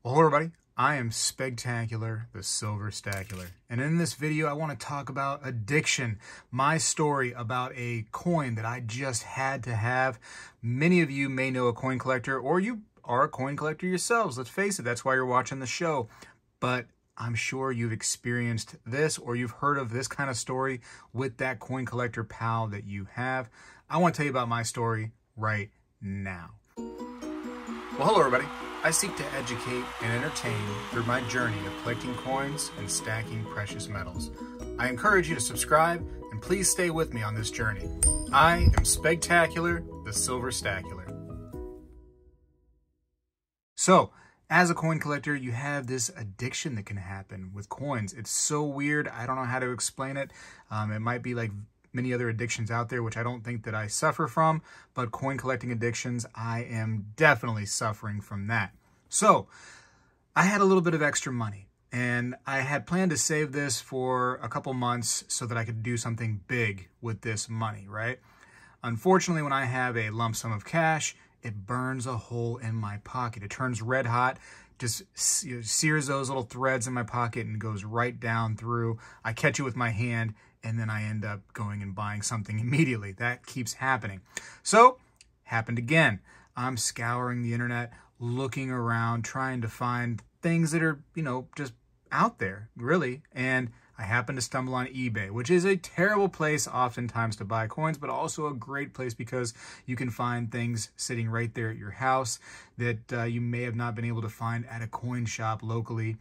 Well, hello everybody, I am Spegtacular, the Silver Stacular. And in this video, I want to talk about addiction, my story about a coin that I just had to have. Many of you may know a coin collector, or you are a coin collector yourselves. Let's face it, that's why you're watching the show. But I'm sure you've experienced this, or you've heard of this kind of story with that coin collector pal that you have. I want to tell you about my story right now. Well, hello everybody. I seek to educate and entertain through my journey of collecting coins and stacking precious metals. I encourage you to subscribe and please stay with me on this journey. I am Spegtacular, the Silver Stacular. So, as a coin collector, you have this addiction that can happen with coins. It's so weird. I don't know how to explain it. It might be like many other addictions out there, which I don't think that I suffer from, but coin collecting addictions, I am definitely suffering from that. So I had a little bit of extra money and I had planned to save this for a couple months so that I could do something big with this money, right? Unfortunately, when I have a lump sum of cash, it burns a hole in my pocket. It turns red hot, just sears those little threads in my pocket and goes right down through. I catch it with my hand and then I end up going and buying something immediately. That keeps happening. So, happened again. I'm scouring the internet, looking around, trying to find things that are, just out there, really. And I happened to stumble on eBay, which is a terrible place oftentimes to buy coins, but also a great place because you can find things sitting right there at your house that you may have not been able to find at a coin shop locally.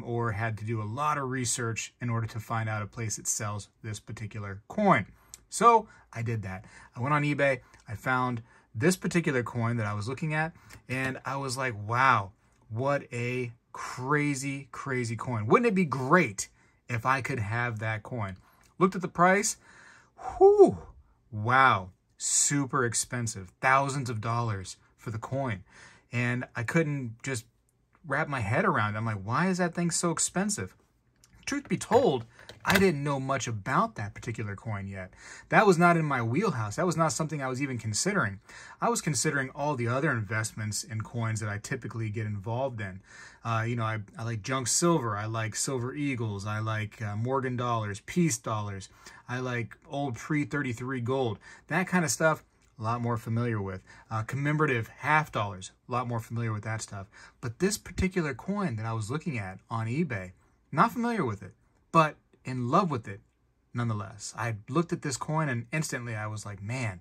Or had to do a lot of research in order to find out a place that sells this particular coin. So I did that. I went on eBay, I found this particular coin that I was looking at, and I was like, wow, what a crazy, crazy coin. Wouldn't it be great if I could have that coin? Looked at the price, whew, wow, super expensive, thousands of dollars for the coin. And I couldn't just wrap my head around it. I'm like, why is that thing so expensive? Truth be told, I didn't know much about that particular coin yet. That was not in my wheelhouse. That was not something I was even considering. I was considering all the other investments in coins that I typically get involved in. I like junk silver. I like silver eagles. I like Morgan dollars, peace dollars. I like old pre-33 gold. That kind of stuff, a lot more familiar with. Commemorative half dollars, a lot more familiar with that stuff. But this particular coin that I was looking at on eBay, not familiar with it, but in love with it nonetheless. I looked at this coin and instantly I was like, man,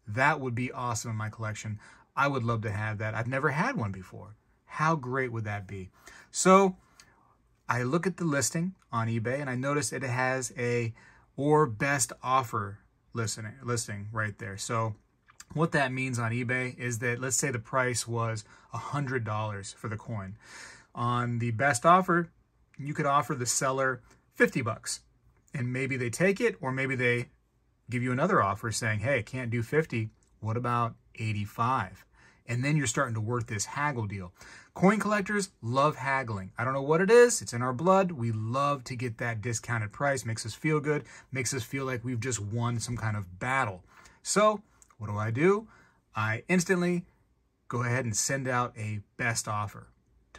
that would be awesome in my collection. I would love to have that. I've never had one before. How great would that be? So I look at the listing on eBay and I notice it has a or best offer listing right there. So what that means on eBay is that, let's say the price was $100 for the coin. On the best offer, you could offer the seller 50 bucks and maybe they take it, or maybe they give you another offer saying, hey, can't do 50. What about 85? And then you're starting to work this haggle deal. Coin collectors love haggling. I don't know what it is. It's in our blood. We love to get that discounted price. Makes us feel good. Makes us feel like we've just won some kind of battle. So what do? I instantly go ahead and send out a best offer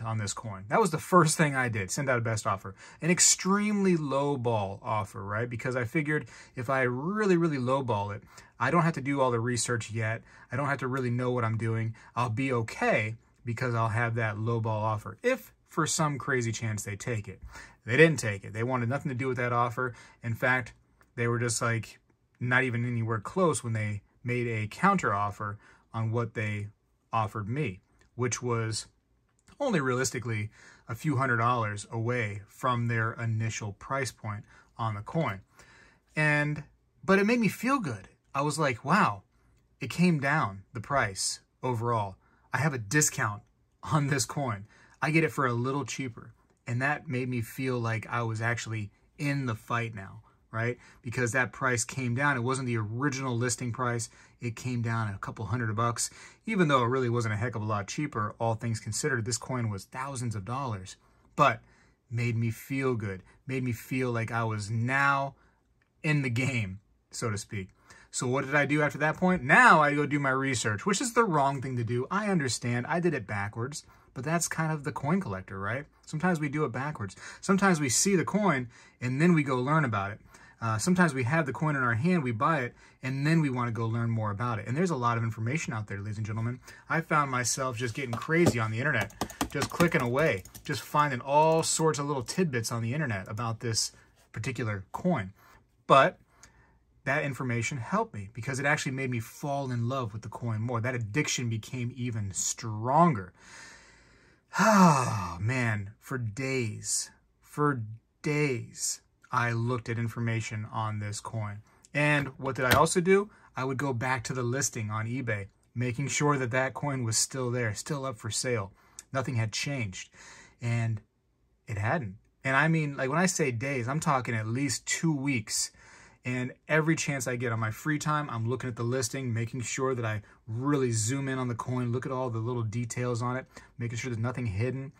on this coin. That was the first thing I did, send out a best offer. An extremely low ball offer, right? Because I figured if I really, really low ball it, I don't have to do all the research yet. I don't have to really know what I'm doing. I'll be okay because I'll have that low ball offer. If for some crazy chance they take it. They didn't take it. They wanted nothing to do with that offer. In fact, they were just like not even anywhere close when they made a counter offer on what they offered me, which was only realistically a few $100s away from their initial price point on the coin. But it made me feel good. I was like, wow, it came down, the price overall. I have a discount on this coin. I get it for a little cheaper. And that made me feel like I was actually in the fight now, right? Because that price came down. It wasn't the original listing price. It came down a couple $100, even though it really wasn't a heck of a lot cheaper. All things considered, this coin was thousands of dollars, but made me feel good, made me feel like I was now in the game, so to speak. So what did I do after that point? Now I go do my research, which is the wrong thing to do. I understand. I did it backwards, but that's kind of the coin collector, right? Sometimes we do it backwards. Sometimes we see the coin and then we go learn about it. Sometimes we have the coin in our hand, we buy it, and then we want to go learn more about it. And there's a lot of information out there, ladies and gentlemen. I found myself just getting crazy on the internet, just clicking away, just finding all sorts of little tidbits on the internet about this particular coin. But that information helped me because it actually made me fall in love with the coin more. That addiction became even stronger. Oh, man, for days, I looked at information on this coin. And what did I also do? I would go back to the listing on eBay, making sure that that coin was still there, still up for sale. Nothing had changed. And it hadn't. And I mean, like when I say days, I'm talking at least 2 weeks. And every chance I get on my free time, I'm looking at the listing, making sure that I really zoom in on the coin, look at all the little details on it, making sure there's nothing hidden.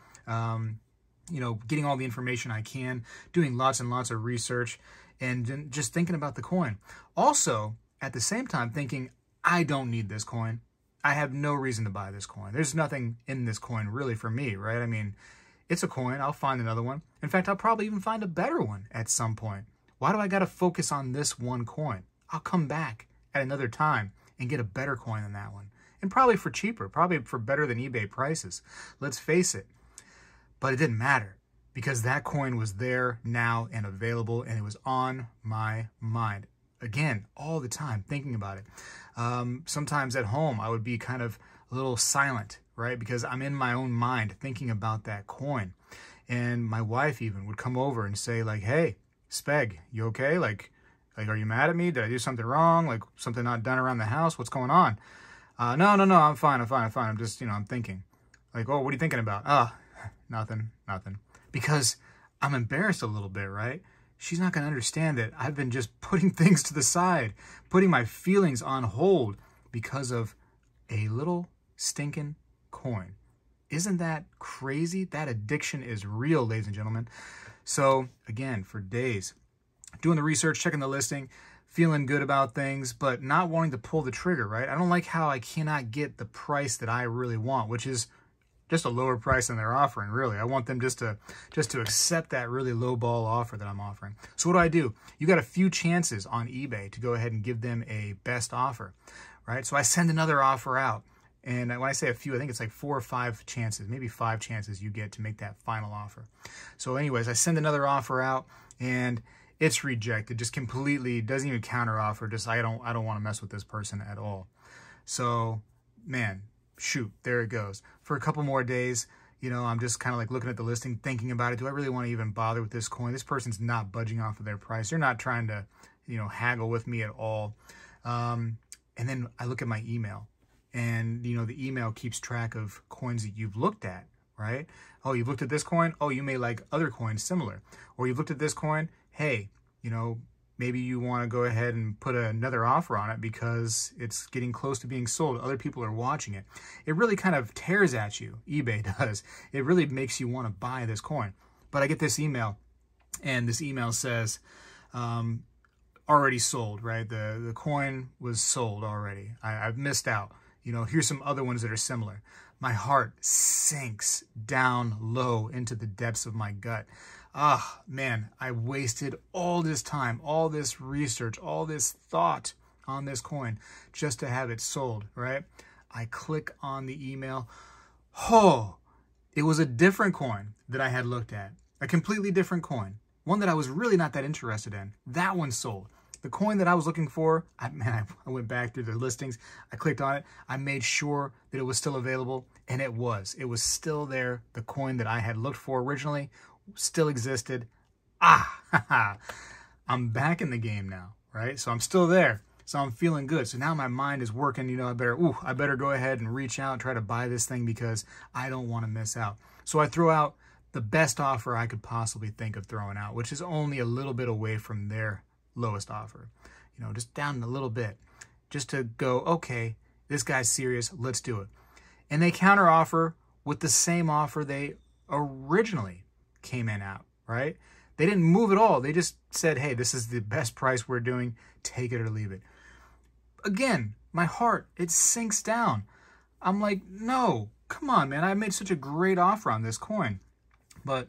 You know, getting all the information I can, doing lots and lots of research, and just thinking about the coin. Also, at the same time, thinking, I don't need this coin. I have no reason to buy this coin. There's nothing in this coin really for me, right? I mean, it's a coin. I'll find another one. In fact, I'll probably even find a better one at some point. Why do I got to focus on this one coin? I'll come back at another time and get a better coin than that one. And probably for cheaper, probably for better than eBay prices. Let's face it. But it didn't matter because that coin was there now and available, and it was on my mind. Again, all the time, thinking about it. Sometimes at home, I would be kind of a little silent, right? Because I'm in my own mind thinking about that coin. And my wife even would come over and say like, hey, Speg, you okay? Like, are you mad at me? Did I do something wrong? Like something not done around the house? What's going on? No, I'm fine. I'm just, I'm thinking. Like, oh, what are you thinking about? Nothing. Because I'm embarrassed a little bit, right? She's not going to understand that I've been just putting things to the side, putting my feelings on hold because of a little stinking coin. Isn't that crazy? That addiction is real, ladies and gentlemen. So, again, for days, doing the research, checking the listing, feeling good about things, but not wanting to pull the trigger, right? I don't like how I cannot get the price that I really want, which is just a lower price than they're offering, really. I want them just to accept that really low ball offer that I'm offering. So what do? You got a few chances on eBay to go ahead and give them a best offer, right? So I send another offer out. And when I say a few, I think it's like 4 or 5 chances, maybe 5 chances you get to make that final offer. So anyways, I send another offer out and it's rejected, just completely, doesn't even counter offer. Just, I don't want to mess with this person at all. So, man, shoot, there it goes. For a couple more days, I'm just kind of like looking at the listing, thinking about it. Do I really want to even bother with this coin? This person's not budging off of their price. They're not trying to, haggle with me at all. And then I look at my email, and, the email keeps track of coins that you've looked at, right? Oh, you've looked at this coin? Oh, you may like other coins similar. Or you've looked at this coin? Hey, maybe you want to go ahead and put another offer on it because it's getting close to being sold. Other people are watching it. It really kind of tears at you. eBay does. It really makes you want to buy this coin. But I get this email, and this email says, already sold, right? The coin was sold already. I've missed out. Here's some other ones that are similar. My heart sinks down low into the depths of my gut. Man, I wasted all this time, all this research, all this thought on this coin just to have it sold, right? I click on the email. Oh, it was a different coin that I had looked at. A completely different coin. One that I was really not that interested in. That one sold. The coin that I was looking for, I went back through the listings. I clicked on it. I made sure that it was still available, and it was. It was still there. The coin that I had looked for originally still existed. I'm back in the game now, right? So I'm still there. So I'm feeling good. So now my mind is working. I better go ahead and reach out and try to buy this thing because I don't want to miss out. So I throw out the best offer I could possibly think of throwing out, which is only a little bit away from their lowest offer, just down a little bit, just to go, okay, this guy's serious, let's do it. And they counter offer with the same offer they originally came in at, right? They didn't move at all. They just said, hey, this is the best price we're doing, take it or leave it. again, my heart, it sinks down. I'm like, no, come on, man. I made such a great offer on this coin. But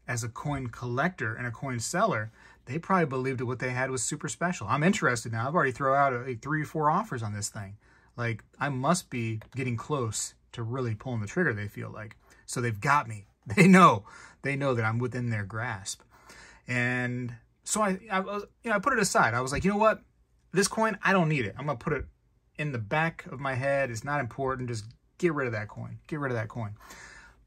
as a coin collector and a coin seller, they probably believed that what they had was super special. I'm interested now. I've already thrown out like 3 or 4 offers on this thing. Like, I must be getting close to really pulling the trigger, they feel like. So they've got me. They know that I'm within their grasp. And so I put it aside. I was like, you know what? This coin, I don't need it. I'm going to put it in the back of my head. It's not important. Just get rid of that coin. Get rid of that coin.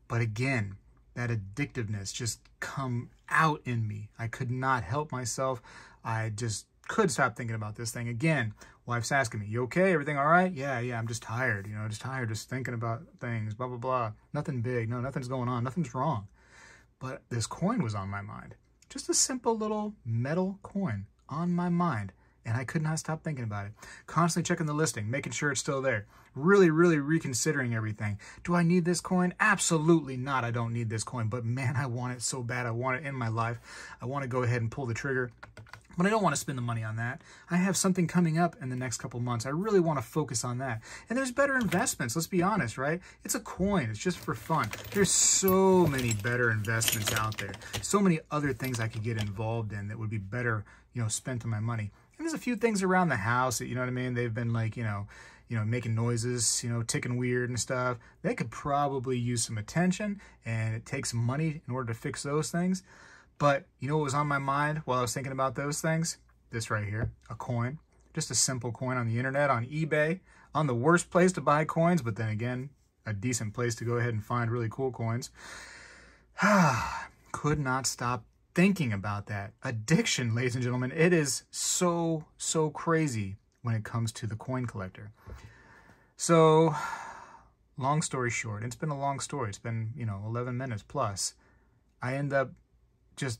But again, that addictiveness just come out in me. I could not help myself. I just could stop thinking about this thing. Again, wife's asking me, you okay? Everything all right? Yeah, I'm just tired. Just tired, just thinking about things, blah, blah, blah. Nothing big. No, nothing's going on. Nothing's wrong. But this coin was on my mind. Just a simple little metal coin on my mind. And I could not stop thinking about it. Constantly checking the listing, making sure it's still there. Really, really reconsidering everything. Do I need this coin? Absolutely not. I don't need this coin. But man, I want it so bad. I want it in my life. I want to go ahead and pull the trigger. But I don't want to spend the money on that. I have something coming up in the next couple months. I really want to focus on that. And there's better investments. Let's be honest, right? It's a coin. It's just for fun. There's so many better investments out there. So many other things I could get involved in that would be better, spent on my money. And there's a few things around the house that, you know what I mean? They've been like, making noises, ticking weird and stuff. They could probably use some attention, and it takes money in order to fix those things. But you know what was on my mind while I was thinking about those things? This right here, a coin. Just a simple coin on the internet, on eBay, on the worst place to buy coins, but then again, a decent place to go ahead and find really cool coins. Could not stop thinking about that. Addiction, ladies and gentlemen, it is so, so crazy when it comes to the coin collector. So, long story short, it's been a long story. It's been, 11 minutes plus. I end up just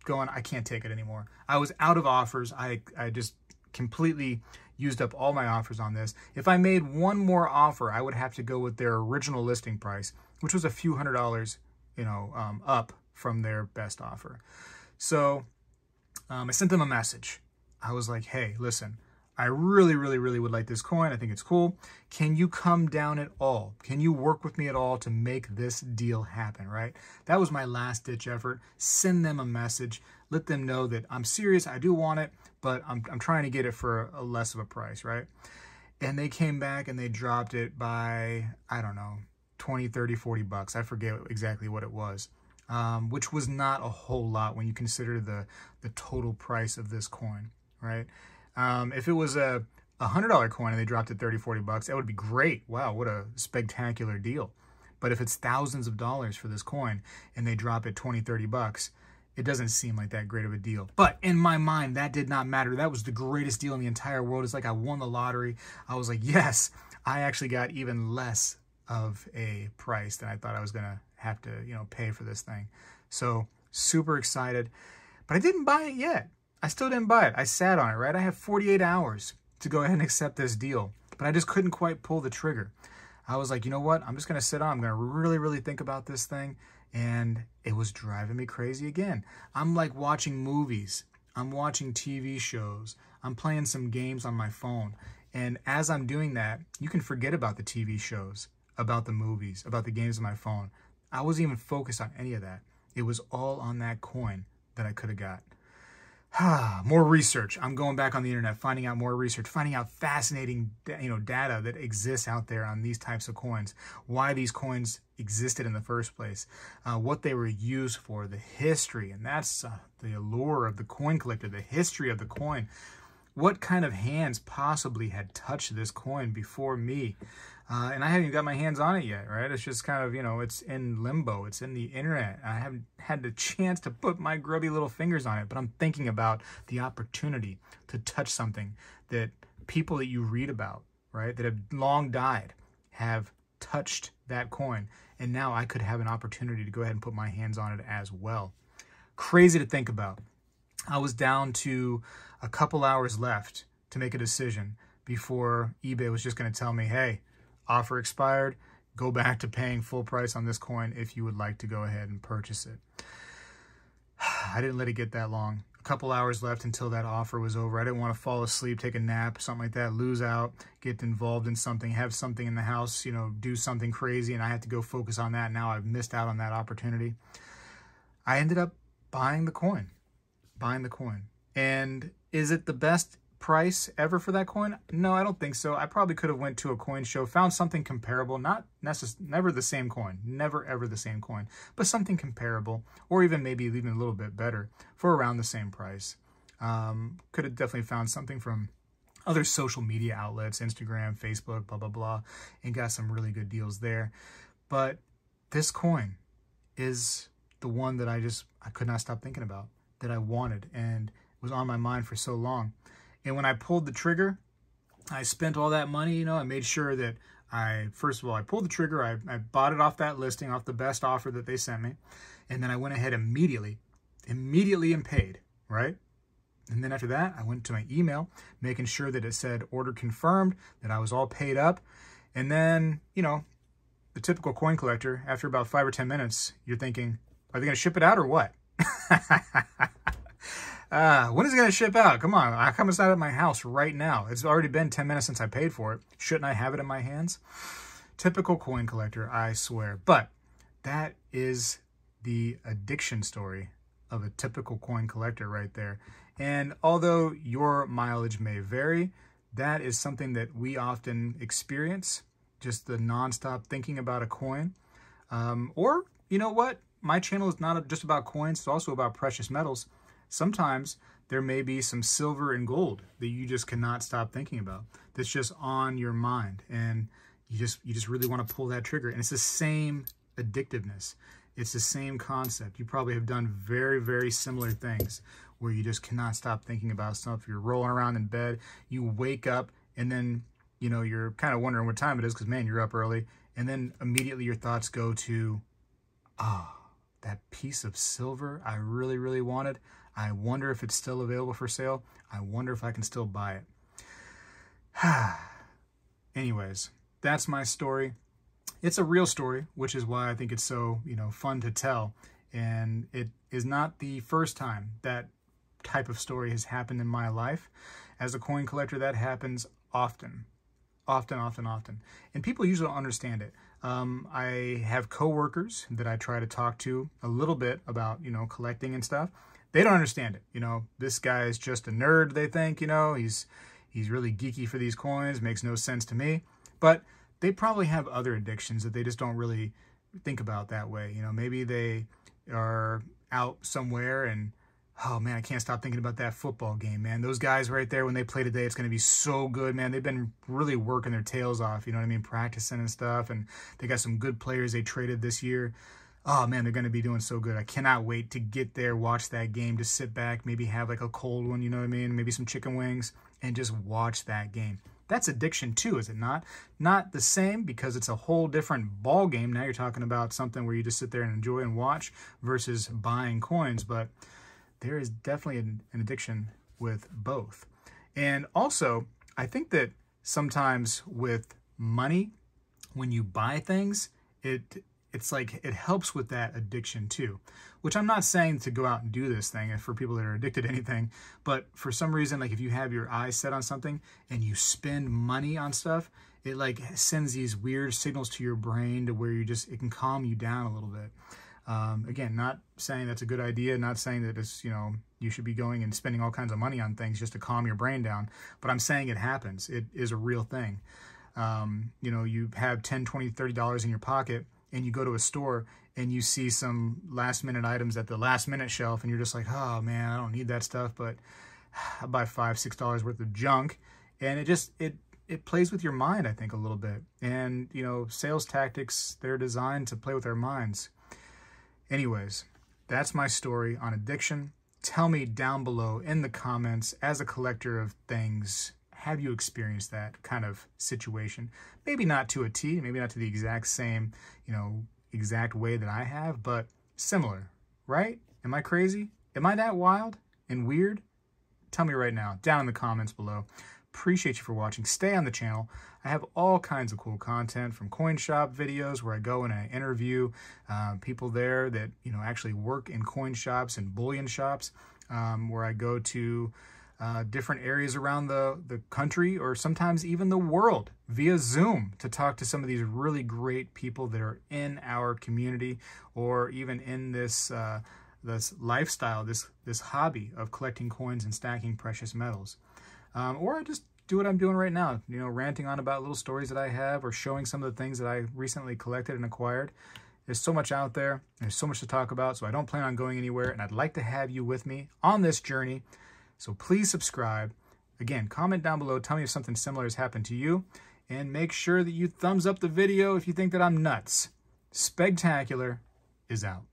going, I can't take it anymore. I was out of offers. I just completely used up all my offers on this. If I made one more offer, I would have to go with their original listing price, which was a few $100s, up from their best offer. So I sent them a message. I was like, hey, listen, I really, really, really would like this coin. I think it's cool. Can you come down at all? Can you work with me at all to make this deal happen, right? That was my last ditch effort. Send them a message. Let them know that I'm serious. I do want it, but I'm trying to get it for a less of a price, right? And they came back and they dropped it by, I don't know, 20, 30, 40 bucks. I forget exactly what it was. Which was not a whole lot when you consider the total price of this coin, right? If it was a $100 coin and they dropped it 30, 40 bucks, that would be great. Wow, what a spectacular deal. But if it's thousands of dollars for this coin and they drop it 20, 30 bucks, it doesn't seem like that great of a deal. But in my mind, that did not matter. That was the greatest deal in the entire world. It's like I won the lottery. I was like, yes, I actually got even less of a price than I thought I was going to have to, pay for this thing. So super excited, but I didn't buy it yet. I still didn't buy it. I sat on it, right? I have 48 hours to go ahead and accept this deal, but I just couldn't quite pull the trigger. I was like, you know what? I'm just going to sit on. I'm going to really, really think about this thing. And it was driving me crazy again. I'm like watching movies. I'm watching TV shows. I'm playing some games on my phone. And as I'm doing that, you can forget about the TV shows, about the movies, about the games on my phone. I wasn't even focused on any of that. It was all on that coin that I could have got. More research. I'm going back on the internet, finding out more research, finding out fascinating, data that exists out there on these types of coins, why these coins existed in the first place, what they were used for, the history, and that's the allure of the coin collector, the history of the coin. What kind of hands possibly had touched this coin before me? And I haven't even got my hands on it yet, right? It's just kind of, it's in limbo. It's in the internet. I haven't had the chance to put my grubby little fingers on it, but I'm thinking about the opportunity to touch something that people that you read about, right, that have long died, have touched that coin. And now I could have an opportunity to go ahead and put my hands on it as well. Crazy to think about. I was down to a couple hours left to make a decision before eBay was just going to tell me, hey, offer expired, go back to paying full price on this coin if you would like to go ahead and purchase it. I didn't let it get that long. A couple hours left until that offer was over. I didn't want to fall asleep, take a nap, something like that, lose out, get involved in something, have something in the house, you know, do something crazy, and I have to go focus on that. Now I've missed out on that opportunity. I ended up buying the coin. And is it the best price ever for that coin? No, I don't think so. I probably could have went to a coin show, found something comparable, never the same coin, never ever the same coin, but something comparable, or even maybe even a little bit better for around the same price. Could have definitely found something from other social media outlets, Instagram, Facebook, blah, blah, blah, and got some really good deals there. But this coin is the one that I could not stop thinking about, that I wanted, and was on my mind for so long. And when I pulled the trigger, I spent all that money, you know, I made sure that first of all, I pulled the trigger, I bought it off that listing, off the best offer that they sent me. And then I went ahead immediately and paid, right? And then after that, I went to my email, making sure that it said order confirmed, that I was all paid up. And then, you know, the typical coin collector, after about 5 or 10 minutes, you're thinking, are they going to ship it out or what? When is it going to ship out? Come on, I come inside of my house right now. It's already been 10 minutes since I paid for it. Shouldn't I have it in my hands? Typical coin collector, I swear. But that is the addiction story of a typical coin collector right there. And although your mileage may vary, that is something that we often experience, just the nonstop thinking about a coin. Or, you know what? My channel is not just about coins, it's also about precious metals. Sometimes there may be some silver and gold that you just cannot stop thinking about. That's just on your mind, and you just really want to pull that trigger. And it's the same addictiveness. It's the same concept. You probably have done very, very similar things where you just cannot stop thinking about stuff. You're rolling around in bed, you wake up, and then, you know, you're kind of wondering what time it is because, man, you're up early. And then immediately your thoughts go to, that piece of silver I really, really wanted. I wonder if it's still available for sale. I wonder if I can still buy it. Anyways, that's my story. It's a real story, which is why I think it's so, you know, fun to tell. And it is not the first time that type of story has happened in my life. As a coin collector, that happens often. Often. And people usually don't understand it. I have coworkers that I try to talk to a little bit about, you know, collecting and stuff. They don't understand it. You know, this guy is just a nerd, they think, you know, he's really geeky for these coins, makes no sense to me. But they probably have other addictions that they just don't really think about that way. You know, maybe they are out somewhere and, oh man, I can't stop thinking about that football game, man. Those guys right there, when they play today, it's going to be so good, man. They've been really working their tails off, you know what I mean, practicing and stuff. And they got some good players they traded this year. Oh man, they're going to be doing so good. I cannot wait to get there, watch that game, just sit back, maybe have like a cold one, you know what I mean? Maybe some chicken wings and just watch that game. That's addiction too, is it not? Not the same because it's a whole different ball game. Now you're talking about something where you just sit there and enjoy and watch versus buying coins, but there is definitely an addiction with both. And also, I think that sometimes with money, when you buy things, it's like it helps with that addiction too, which I'm not saying to go out and do this thing for people that are addicted to anything, but for some reason, like if you have your eyes set on something and you spend money on stuff, it like sends these weird signals to your brain to where it can calm you down a little bit. Again, not saying that's a good idea, not saying that it's, you know, you should be going and spending all kinds of money on things just to calm your brain down, but I'm saying it happens. It is a real thing. You know, you have $10, $20, $30 in your pocket and you go to a store and you see some last minute items at the last minute shelf and you're just like, oh man, I don't need that stuff, but I'll buy $5, $6 worth of junk. And it plays with your mind, I think, a little bit. And, you know, sales tactics, they're designed to play with our minds. Anyways, that's my story on addiction. Tell me down below in the comments, as a collector of things, have you experienced that kind of situation? Maybe not to a T, maybe not to the exact same, you know, exact way that I have, but similar, right? Am I crazy? Am I that wild and weird? Tell me right now, down in the comments below. Appreciate you for watching. Stay on the channel. I have all kinds of cool content, from coin shop videos where I go and I interview people there that, you know, actually work in coin shops and bullion shops. where I go to different areas around the country, or sometimes even the world, via Zoom to talk to some of these really great people that are in our community, or even in this this lifestyle, this hobby of collecting coins and stacking precious metals. Or I just do what I'm doing right now, you know, ranting on about little stories that I have, or showing some of the things that I recently collected and acquired. There's so much out there. There's so much to talk about, so I don't plan on going anywhere, and I'd like to have you with me on this journey. So please subscribe. Again, comment down below. Tell me if something similar has happened to you, and make sure that you thumbs up the video if you think that I'm nuts. Spegtacular is out.